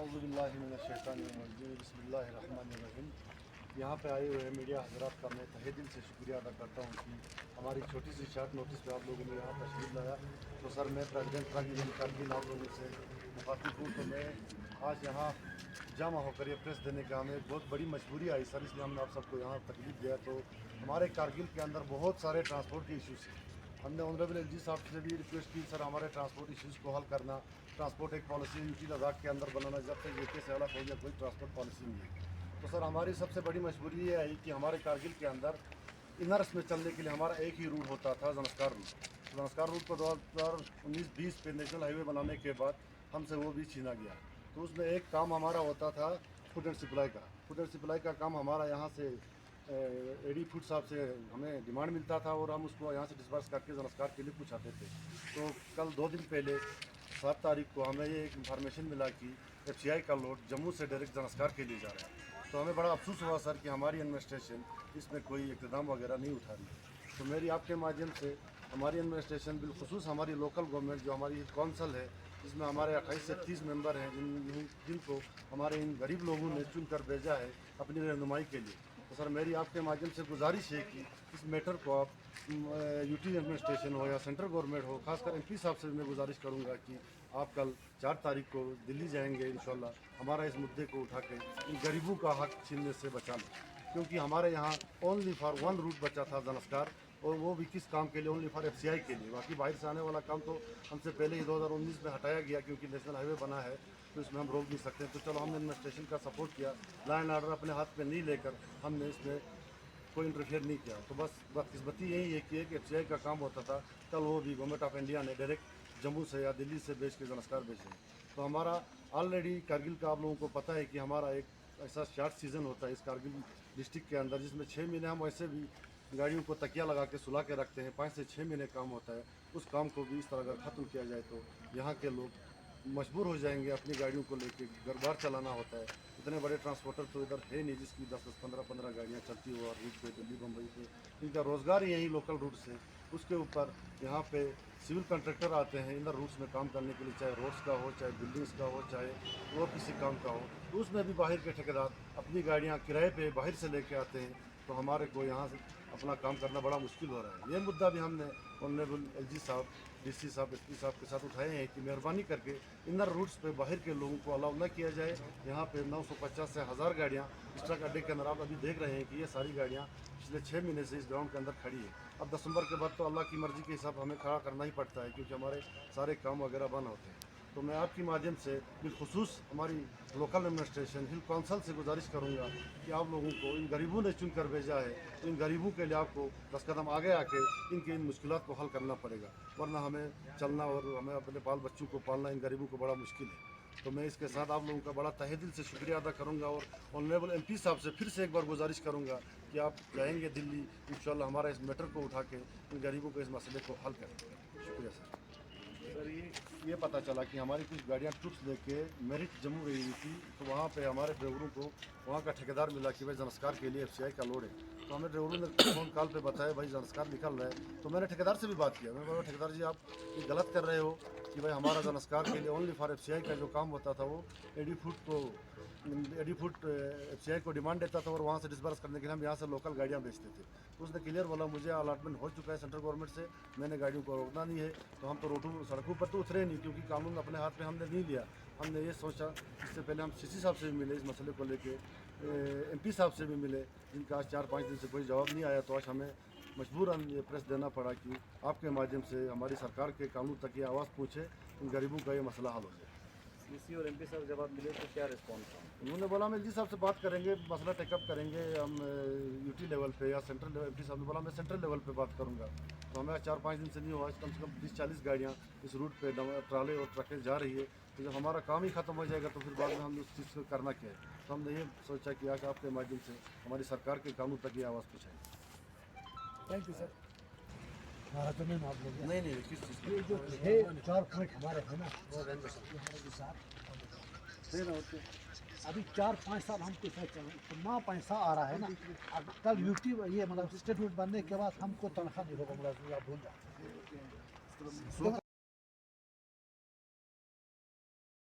औज़ुबिल्लाहिमिनश्शैतानिर्रजीम यहाँ पे आए हुए मीडिया हज़रात का मैं तहे दिल से शुक्रिया अदा करता हूँ कि हमारी छोटी सी शॉर्ट नोटिस पे आप लोगों ने यहाँ तशरीफ़ लाया। तो सर मैं प्रेसिडेंट ट्रक कारगिल आप लोगों से मुखातिब हूँ। तो मैं आज यहाँ जमा होकर ये प्रेस देने का हमें बहुत बड़ी मजबूरी आई सर, इसलिए हमने आप सबको यहाँ तकलीफ दिया। तो हमारे कारगिल के अंदर बहुत सारे ट्रांसपोर्ट के इशूज़ हैं। हमने ऑनरेबल एलजी साहब से भी रिक्वेस्ट की सर हमारे ट्रांसपोर्ट इश्यूज़ को हल करना, ट्रांसपोर्ट एक पॉलिसी यूटी लद्दाख के अंदर बनाना, जब तक यूके से अलग हो गया कोई ट्रांसपोर्ट पॉलिसी नहीं है। तो सर हमारी सबसे बड़ी मजबूरी ये आई कि हमारे कारगिल के अंदर इनर्स में चलने के लिए हमारा एक ही रूट होता था, ज़नस्कार रूट। ज़नस्कार रूट को 2019-20 पे नेशनल हाईवे बनाने के बाद हमसे वो भी छीना गया। तो उसमें एक काम हमारा होता था फूड एंड सप्लाई का। फूड एंड सप्लाई का काम हमारा यहाँ से एडी फूड साहब से हमें डिमांड मिलता था और हम उसको यहाँ से डिस्पर्स करके ज़नस्कार के लिए पूछाते थे। तो कल 2 दिन पहले 7 तारीख को हमें ये एक इन्फॉर्मेशन मिला कि FCI का लोड जम्मू से डायरेक्ट ज़नस्कार के लिए जा रहा है। तो हमें बड़ा अफसोस हुआ सर कि हमारी एडमिनिस्ट्रेशन इसमें कोई इक़दाम वगैरह नहीं उठा रही। तो मेरी आपके माध्यम से हमारी एडमिनिस्ट्रेशन बिलखुसूस हमारी लोकल गवर्नमेंट जो हमारी कौंसल है, जिसमें हमारे 28 से 30 मेंबर हैं, जिनको हमारे इन गरीब लोगों ने चुन कर भेजा है अपनी रहनुमाई के लिए। तो सर मेरी आपके माध्यम से गुजारिश है कि इस मैटर को आप यूटी एडमिनिस्ट्रेशन हो या सेंट्रल गवर्नमेंट हो, खासकर MP साहब से मैं गुजारिश करूंगा कि आप कल 4 तारीख को दिल्ली जाएंगे इंशाल्लाह, हमारा इस मुद्दे को उठा के इन गरीबों का हक छीनने से बचा लें। क्योंकि हमारे यहाँ ओनली फॉर 1 रूट बचा था ज़नस्कार, और वो भी किस काम के लिए, ओनली फॉर FCI के लिए। बाकी बाहर से आने वाला काम तो हमसे पहले ही 2019 में हटाया गया क्योंकि नेशनल हाईवे बना है, तो इसमें हम रोक नहीं सकते। तो चलो हमने एडमिनिस्ट्रेशन का सपोर्ट किया, लॉ एंड ऑर्डर अपने हाथ में नहीं लेकर हमने इसमें कोई इंटरफेयर नहीं किया। तो बस बदकिस्मती यही है कि एक FCI का काम होता था, कल वो भी गवर्नमेंट ऑफ इंडिया ने डायरेक्ट जम्मू से या दिल्ली से भेज के ज़नस्कार भेजे। तो हमारा ऑलरेडी कारगिल का आप लोगों को पता है कि हमारा एक ऐसा शार्ट सीज़न होता है इस कारगिल डिस्ट्रिक्ट के अंदर, जिसमें 6 महीने हम वैसे भी गाड़ियों को तकिया लगा के सुला के रखते हैं। 5 से 6 महीने काम होता है। उस काम को भी इस तरह अगर ख़त्म किया जाए तो यहाँ के लोग मजबूर हो जाएंगे अपनी गाड़ियों को लेके, घर बार चलाना होता है। इतने बड़े ट्रांसपोर्टर तो इधर है नहीं जिसकी 10-10, 15-15 गाड़ियाँ चलती हो और रूट पे दिल्ली बम्बई पे, इनका रोज़गार ही यही लोकल रूट से। उसके ऊपर यहाँ पे सिविल कॉन्ट्रैक्टर आते हैं इधर रूट्स में काम करने के लिए, चाहे रोड्स का हो, चाहे बिल्डिंग्स का हो, चाहे और किसी काम का हो। तो उसमें भी बाहर के ठेकेदार अपनी गाड़ियाँ किराए पे बाहर से लेके आते हैं। तो हमारे को यहाँ से अपना काम करना बड़ा मुश्किल हो रहा है। ये मुद्दा भी हमने ऑनरेबल LG साहब, DC साहब, SP साहब के साथ उठाए हैं कि मेहरबानी करके इनर रूट्स पे बाहर के लोगों को अलाउ न किया जाए। यहाँ पे 950 से 1000 गाड़ियाँ इस ट्रक अड्डे के अंदर आप अभी देख रहे हैं कि ये सारी गाड़ियाँ पिछले 6 महीने से इस ग्राउंड के अंदर खड़ी है। अब दिसंबर के बाद तो अल्लाह की मर्ज़ी के हिसाब हमें खड़ा करना ही पड़ता है क्योंकि हमारे सारे काम वगैरह बंद होते हैं। तो मैं आपके माध्यम से बिलखुसूस हमारी लोकल एडमिनिस्ट्रेशन हिल काउंसिल से गुजारिश करूंगा कि आप लोगों को, इन गरीबों ने चुन कर भेजा है, तो इन गरीबों के लिए आपको 10 कदम आगे आके इनकी इन मुश्किलात को हल करना पड़ेगा, वरना हमें चलना और हमें अपने बाल बच्चों को पालना इन गरीबों को बड़ा मुश्किल है। तो मैं इसके साथ आप लोगों का बड़ा तहे दिल से शुक्रिया अदा करूंगा और ऑनरेबल MP साहब से फिर से एक बार गुजारिश करूंगा कि आप जाएंगे दिल्ली, इंशाल्लाह हमारा इस मैटर को उठा के इन गरीबों के इस मसले को हल करेंगे। शुक्रिया सर। सर ये पता चला कि हमारी कुछ गाड़ियाँ ट्रुप्स लेके मेरिट जम्मू गई हुई थी, तो वहाँ पे हमारे ड्राइवरों को वहाँ का ठेकेदार मिला कि भाई ज़नस्कार के लिए FCI का लोड है। तो हमें ड्राइवरों ने फ़ोन कॉल पे बताया भाई ज़नस्कार निकल रहा है। तो मैंने ठेकेदार से भी बात किया, मैं बोला ठेकेदार जी आप ये गलत कर रहे हो कि भाई हमारा ज़नस्कार के लिए ओनली फॉर FCI का जो काम होता था वो एडी फूड FCI को डिमांड देता था और वहाँ से डिस्बर्स करने के लिए हम यहाँ से लोकल गाड़ियाँ बेचते थे। तो उसने क्लियर बोला मुझे अलॉटमेंट हो चुका है सेंट्रल गवर्नमेंट से, मैंने गाड़ियों को रोकना नहीं है। तो हम तो सड़कों पर तो उतरे नहीं क्योंकि कानून अपने हाथ में हमने नहीं लिया। हमने ये सोचा, इससे पहले हम CC साहब से भी मिले इस मसले को लेके, MP साहब से भी मिले, जिनका आज 4-5 दिन से कोई जवाब नहीं आया। तो आज हमें मजबूरन ये प्रेस देना पड़ा कि आपके माध्यम से हमारी सरकार के कानून तक ये आवाज़ पहुँचे, इन गरीबों का ये मसला हल हो जाए। डीसी और एमपी साहब जब आप मिले तो क्या रिस्पॉन्स था? उन्होंने बोला हम एलजी साहब से बात करेंगे, मसला टेकअप करेंगे हम यूटी लेवल पे या सेंट्रल लेवल। एमपी साहब ने बोला मैं सेंट्रल लेवल पे बात करूंगा। तो हमें 4-5 दिन से नहीं हुआ, कम से कम 20-40 गाड़ियाँ इस रूट पे ट्राले और ट्रकें जा रही है। तो जब हमारा काम ही ख़त्म हो जाएगा तो फिर बाद में हम उस चीज़ को करना क्या है। तो हमने ये सोचा कि आज आपके माध्यम से हमारी सरकार के कानून तक ये आवाज़ पहुँचाएं। Thank you sir. तो नहीं आप लोग नहीं नहीं, किस चीज़ ये जो 4 पॉइंट हमारे हैं ना वो हमारे साथ है ना, होते अभी 4-5 साल हमको इतना पैसा आ रहा है ना। अब कल यूटी ये मतलब स्टेटमेंट बनने के बाद हमको तनख्वाह नहीं होगा, मतलब भूल जाए।